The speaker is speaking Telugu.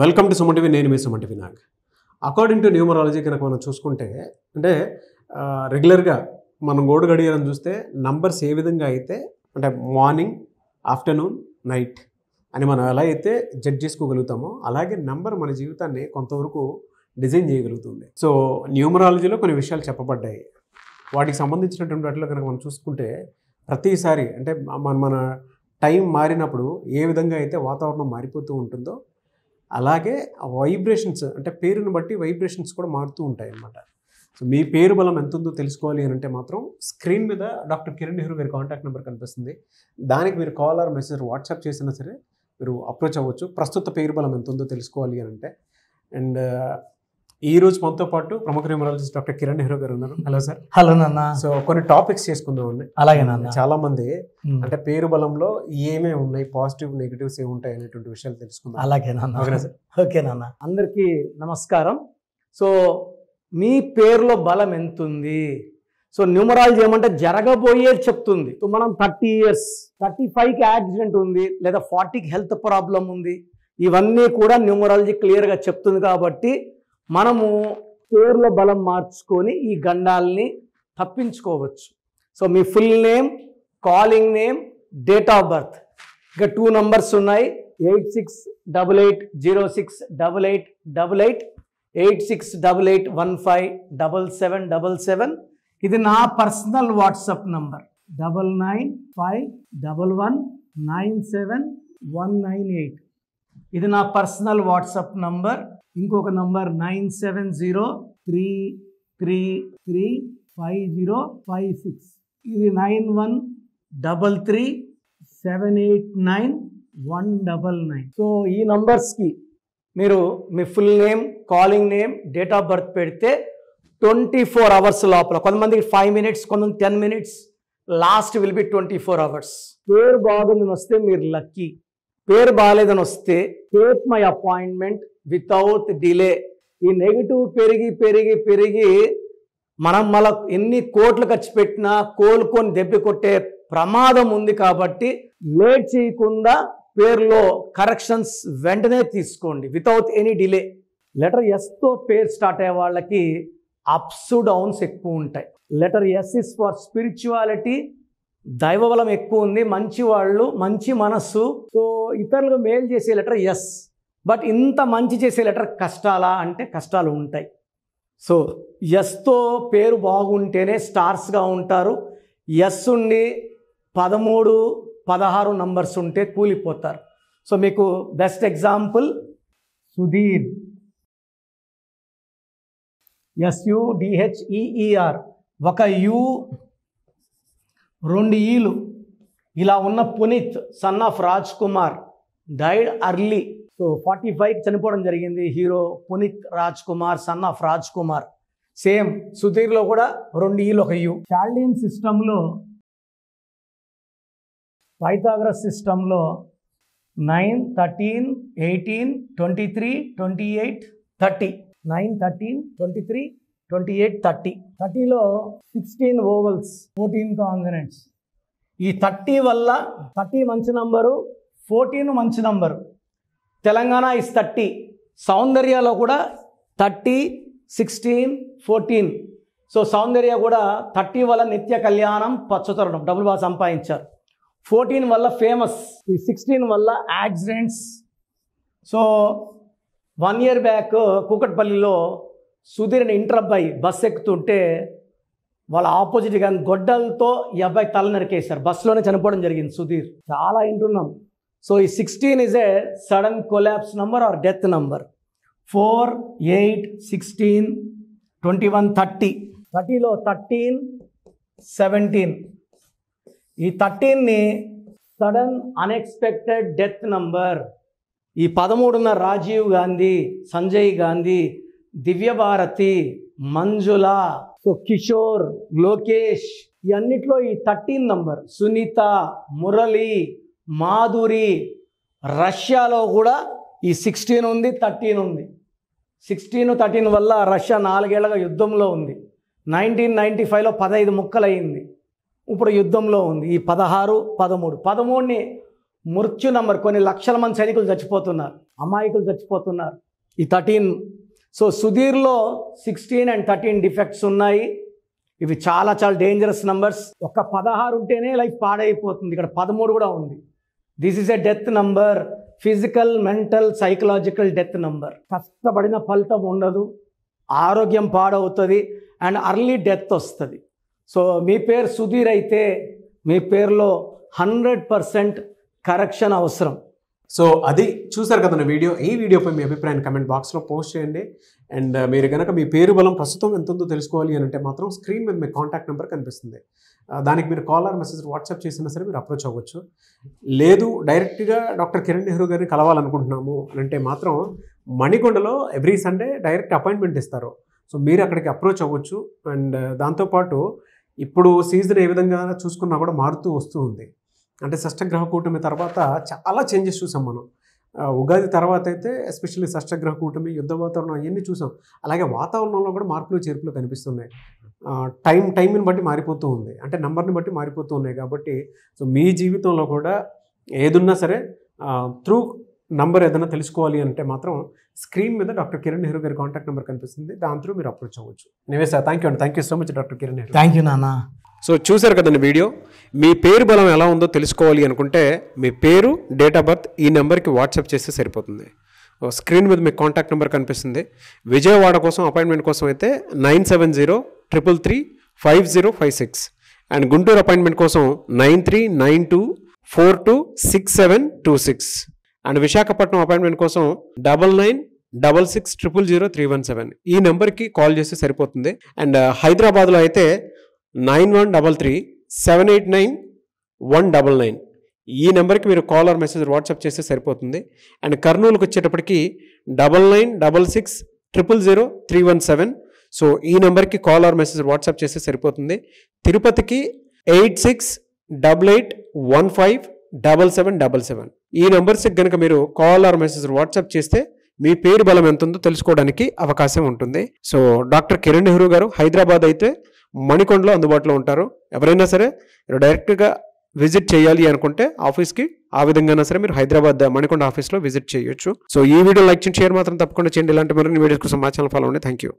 Welcome to Suman TV. నేను మీ Suman TV Nag. According to numerology కనుక మనం చూసుకుంటే అంటే రెగ్యులర్గా మనం గోడు గడియారం చూస్తే నంబర్స్ ఏ విధంగా అయితే అంటే మార్నింగ్, ఆఫ్టర్నూన్, నైట్ అని మనం ఎలా అయితే జడ్జ్ చేసుకోగలుగుతామో అలాగే నంబర్ మన జీవితాన్ని కొంతవరకు డిజైన్ చేయగలుగుతుంది. సో న్యూమరాలజీలో కొన్ని విషయాలు చెప్పబడ్డాయి. వాటికి సంబంధించినటువంటి వాటిలో కనుక మనం చూసుకుంటే ప్రతిసారి అంటే మన టైం మారినప్పుడు ఏ విధంగా అయితే వాతావరణం మారిపోతూ ఉంటుందో అలాగే వైబ్రేషన్స్ అంటే పేరుని బట్టి వైబ్రేషన్స్ కూడా మారుతూ ఉంటాయి అన్నమాట. సో మీ పేరు బలం ఎంత ఉందో తెలుసుకోవాలి అని అంటే మాత్రం స్క్రీన్ మీద డాక్టర్ కిరణ్ నెహ్రూ గారి కాంటాక్ట్ నెంబర్ కనిపిస్తుంది. దానికి మీరు కాల్ ఆర్ మెసేజ్ వాట్సాప్ చేసినా సరే మీరు అప్రోచ్ అవ్వచ్చు. ప్రస్తుత పేరు బలం ఎంత ఉందో తెలుసుకోవాలి అని అంటే. అండ్ ఈ రోజు మనతో పాటు ప్రముఖ న్యూమరాలజిస్ట్ డాక్టర్ కిరణ్ నెహ్రూ గారు ఉన్నారు. Hello sir. హలో నాన్న. సో కొన్ని టాపిక్స్ చేసుకుందామండి. అలాగే నాన్న. చాలా మంది అంటే పేరు బలంలో ఏమేమి ఉన్నాయి, పాజిటివ్ నెగిటివ్స్ ఏమి ఉంటాయి అనేటువంటి విషయాలు తెలుసుకుందాం. అలాగే నాన్న. ఓకేనా సార్? ఓకే నాన్న. అందరికీ నమస్కారం. సో మీ పేరులో బలం ఎంత ఉంది? సో న్యూమరాలజీ ఏమంటే జరగబోయేది చెప్తుంది. సో మనం 30 years 35కి యాక్సిడెంట్ ఉంది లేదా 40కి హెల్త్ ప్రాబ్లం ఉంది, ఇవన్నీ కూడా న్యూమరాలజీ క్లియర్గా చెప్తుంది. కాబట్టి మనము పేరులో బలం మార్చుకొని ఈ గండాల్ని తప్పించుకోవచ్చు. So me full name, calling name, date of birth, ఇక 2 numbers ఉన్నాయి. 8688068888 8688157777. ఇది నా పర్సనల్ వాట్సాప్ నంబర్ 9951197198. ఇది నా పర్సనల్ వాట్సాప్ నంబర్. ఇంకొక నంబర్ 9703335056. ఇది 9133789199. సో ఈ నంబర్స్కి మీరు మీ full name, calling name, date of birth పెడితే 24 hours లోపల, కొంతమందికి 5 minutes, కొంతమంది 10 minutes, last will be 24 hours. పేరు బాగుందని వస్తే మీరు లక్కీ. పేరు బాగాలేదని వస్తే take my appointment without delay. ఈ నెగిటివ్ పెరిగి పెరిగి పెరిగి మనం మళ్ళీ ఎన్ని కోట్లు ఖర్చు పెట్టినా కోలుకొని దెబ్బ కొట్టే ప్రమాదం ఉంది. కాబట్టి లేట్ చేయకుండా పేరులో కరెక్షన్స్ వెంటనే తీసుకోండి వితౌట్ ఎనీ డిలే. లెటర్ ఎస్తో పేరు స్టార్ట్ అయ్యే వాళ్ళకి అప్స్ డౌన్స్ ఎక్కువ ఉంటాయి. Letter S is for spirituality, దైవబలం ఎక్కువ ఉంది, మంచి వాళ్ళు, మంచి మనస్సు. సో ఇతరులకు మేలు చేసే లెటర్ ఎస్. బట్ ఇంత మంచి చేసే లెటర్ కష్టాలా అంటే కష్టాలు ఉంటాయి. సో ఎస్తో పేరు బాగుంటేనే స్టార్స్గా ఉంటారు. ఎస్ ఉండి 13, 16 numbers ఉంటే కూలిపోతారు. సో మీకు బెస్ట్ ఎగ్జాంపుల్ సుధీర్, SUDHEER, ఒక యు, 2 ఈలు ఇలా ఉన్న Puneeth, son of Raj Kumar, died early. So 45కి చనిపోవడం జరిగింది hero Puneeth Raj Kumar, son of Raj Kumar. Same సుధీర్లో కూడా 2 ఈలు, 1 యు. చాల్డియన్ సిస్టంలో, పైథాగరస్ సిస్టంలో 9, 13, 18, 23, 28, 30. 9, 13, 23, 28, 30. 30లో 16 vowels, 14 consonants. ఈ 30 వల్ల 30 మంచి నంబరు, 14 మంచి నంబరు. తెలంగాణ ఇస్ 30. సౌందర్యలో కూడా 30, 16, 14. సో సౌందర్య కూడా 30 వల్ల నిత్య కళ్యాణం, పచ్చతరుణం, డబ్బులు బాగా సంపాదించారు. 14 వల్ల ఫేమస్, 16 వల్ల యాక్సిడెంట్స్. సో 1 year బ్యాక్ కూకట్పల్లిలో సుధీర్ని ఇంటర్ అబ్బాయి బస్ ఎక్కుతుంటే వాళ్ళ ఆపోజిట్ కానీ గొడ్డలతో ఈ అబ్బాయి తల నరికేశారు. బస్సులోనే చనిపోవడం జరిగింది సుధీర్. చాలా వింటున్నాం. సో ఈ 16 is a sudden collapse number are death number. 4, 8, 16, 21, 30. 30లో 13, 17. ఈ 13ని సడన్ అన్ఎక్స్పెక్టెడ్ డెత్ నంబర్. ఈ 13న రాజీవ్ గాంధీ, సంజయ్ గాంధీ, దివ్యభారతి, మంజుల, సో కిషోర్, లోకేష్, ఈ అన్నిట్లో ఈ 13 నంబర్. సునీత, మురళి, మాధురి. రష్యాలో కూడా ఈ 16 ఉంది, 13 ఉంది. 16, 13 వల్ల రష్యా 4 ఏళ్లుగా యుద్ధంలో ఉంది. 1995లో 15 ముక్కలయ్యింది. ఇప్పుడు యుద్ధంలో ఉంది. ఈ 16, 13. 13ని మృత్యు నంబర్. కొన్ని లక్షల మంది సైనికులు చచ్చిపోతున్నారు, అమాయకులు చచ్చిపోతున్నారు ఈ 13. సో సుధీర్లో 16 and 13 డిఫెక్ట్స్ ఉన్నాయి. ఇవి చాలా చాలా డేంజరస్ నంబర్స్. ఒక 16 ఉంటేనే లైఫ్ పాడైపోతుంది, ఇక్కడ 13 కూడా ఉంది. This is a death number, physical, mental, psychological death number. కష్టపడిన ఫలితం ఉండదు, ఆరోగ్యం పాడవుతుంది అండ్ అర్లీ డెత్ వస్తుంది. సో మీ పేరు సుధీర్ అయితే మీ పేరులో 100% కరెక్షన్ అవసరం. సో అది చూసారు కదండి వీడియో. ఈ వీడియోపై మీ అభిప్రాయాన్ని కమెంట్ బాక్స్లో పోస్ట్ చేయండి. అండ్ మీరు కనుక మీ పేరు బలం ప్రస్తుతం ఎంత ఉందో తెలుసుకోవాలి అని అంటే మాత్రం స్క్రీన్ మీద మీ కాంటాక్ట్ నెంబర్ కనిపిస్తుంది. దానికి మీరు కాల్ ఆర్ మెసేజ్ వాట్సాప్ చేసినా సరే మీరు అప్రోచ్ అవ్వచ్చు. లేదు డైరెక్ట్గా డాక్టర్ కిరణ్ నెహ్రూ గారిని కలవాలనుకుంటున్నాము అని అంటే మాత్రం మణికొండలో ఎవ్రీ సండే డైరెక్ట్ అపాయింట్మెంట్ ఇస్తారు. సో మీరు అక్కడికి అప్రోచ్ అవ్వచ్చు. అండ్ దాంతోపాటు ఇప్పుడు సీజన్ ఏ విధంగా చూసుకున్నా కూడా మారుతూ వస్తూ ఉంది. అంటే షష్టగ్రహ కూటమి తర్వాత చాలా చేంజెస్ చూసాం మనం. ఉగాది తర్వాత అయితే ఎస్పెషల్లీ షష్టగ్రహ కూటమి, యుద్ధ వాతావరణం అవన్నీ చూసాం. అలాగే వాతావరణంలో కూడా మార్పులు చేర్పులు కనిపిస్తున్నాయి. టైంని బట్టి మారిపోతూ ఉంది, అంటే నెంబర్ని బట్టి మారిపోతూ ఉన్నాయి. కాబట్టి సో మీ జీవితంలో కూడా ఏదున్నా సరే త్రూ నంబర్ ఏదైనా తెలుసుకోవాలి అంటే మాత్రం స్క్రీన్ మీద డాక్టర్ కిరణ్ నెహ్రూ గారి కాంటాక్ట్ నెంబర్ కనిపిస్తుంది, దాని త్రూ మీరు అప్రోచ్ అవ్వచ్చు. Anyway sir, thank you so much doctor Kiran Nehru. Thank you నాన్న. సో చూసారు కదండి వీడియో. మీ పేరు బలం ఎలా ఉందో తెలుసుకోవాలి అనుకుంటే మీ పేరు, డేట్ ఆఫ్ బర్త్ ఈ నెంబర్కి వాట్సాప్ చేస్తే సరిపోతుంది. స్క్రీన్ మీద మీకు కాంటాక్ట్ నెంబర్ కనిపిస్తుంది. విజయవాడ కోసం అపాయింట్మెంట్ కోసం అయితే 9703335056 అండ్ గుంటూరు అపాయింట్మెంట్ కోసం 9392426726 అండ్ విశాఖపట్నం అపాయింట్మెంట్ కోసం 9966600317 ఈ నెంబర్కి కాల్ చేస్తే సరిపోతుంది. అండ్ హైదరాబాద్లో అయితే 9133789199 ఈ నెంబర్కి మీరు కాల్ ఆర్ మెసేజ్ వాట్సాప్ చేస్తే సరిపోతుంది. అండ్ కర్నూలుకి వచ్చేటప్పటికి 9966000317 సో ఈ నెంబర్కి కాల్ ఆర్ మెసేజ్ వాట్సాప్ చేస్తే సరిపోతుంది. తిరుపతికి 8688157777 ఈ నెంబర్స్కి కనుక మీరు కాల్ ఆర్ మెసేజ్ వాట్సాప్ చేస్తే మీ పేరు బలం ఎంత ఉందో తెలుసుకోవడానికి అవకాశం ఉంటుంది. సో డాక్టర్ కిరణ్ నెహ్రూ గారు హైదరాబాద్ అయితే మణికొండలో అందుబాటులో ఉంటారు. ఎవరైనా సరే డైరెక్ట్గా విజిట్ చేయాలి అనుకుంటే ఆఫీస్కి ఆ విధంగా సరే మీరు హైదరాబాద్ మణికొండ ఆఫీస్లో విజిట్ చేయొచ్చు. సో ఈ వీడియో లైక్ చేయండి, షేర్ మాత్రం తప్పకుండా చేయండి. ఇలాంటి మరిన్ని వీడియోస్ కోసం మా ఛానల్ ఫాలో అవ్వండి. Thank you.